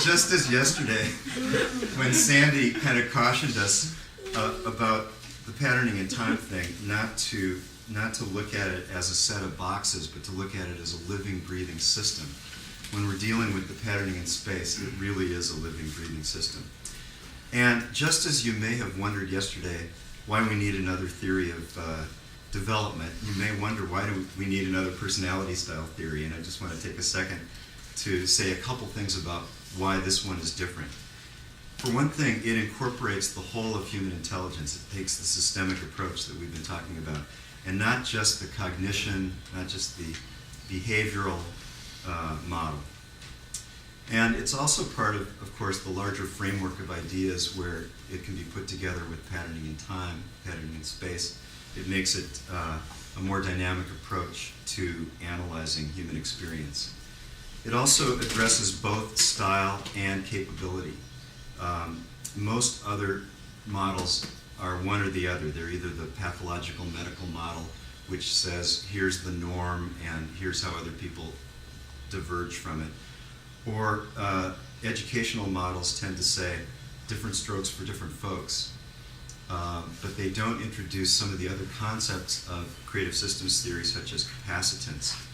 Just as yesterday, when Sandy kind of cautioned us about the patterning in time thing, not to look at it as a set of boxes, but to look at it as a living, breathing system. When we're dealing with the patterning in space, it really is a living, breathing system. And just as you may have wondered yesterday why we need another theory of development, you may wonder why do we need another personality style theory. And I just want to take a second to say a couple things about why this one is different. For one thing, it incorporates the whole of human intelligence. It takes the systemic approach that we've been talking about, and not just the cognition, not just the behavioral model. And it's also part of course, the larger framework of ideas where it can be put together with patterning in time, patterning in space. It makes it a more dynamic approach to analyzing human experience. It also addresses both style and capability. Most other models are one or the other. They're either the pathological medical model, which says here's the norm and here's how other people diverge from it, or educational models tend to say different strokes for different folks, but they don't introduce some of the other concepts of creative systems theory, such as capacitance,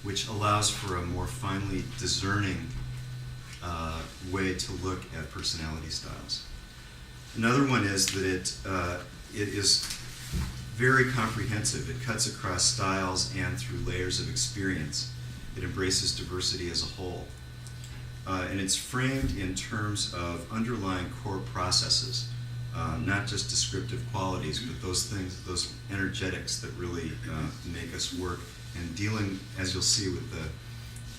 which allows for a more finely discerning way to look at personality styles. Another one is that it is very comprehensive. It cuts across styles and through layers of experience. It embraces diversity as a whole. And it's framed in terms of underlying core processes, not just descriptive qualities, but those things, those energetics that really make us work, and dealing, as you'll see, with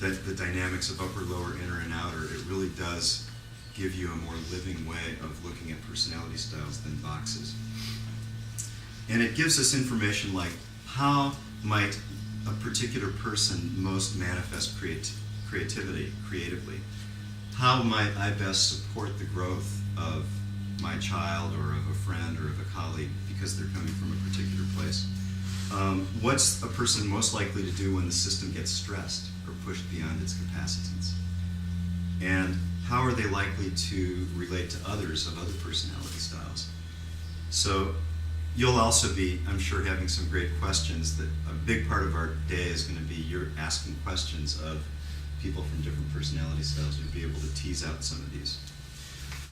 the dynamics of upper, lower, inner, and outer. It really does give you a more living way of looking at personality styles than boxes. And it gives us information like how might a particular person most manifest creativity, creatively? How might I best support the growth of my child or of a friend or of a colleague because they're coming from a particular place? What's a person most likely to do when the system gets stressed or pushed beyond its capacitance? And how are they likely to relate to others of other personality styles? So you'll also be, I'm sure, having some great questions. That a big part of our day is going to be you're asking questions of people from different personality styles. You'll be able to tease out some of these.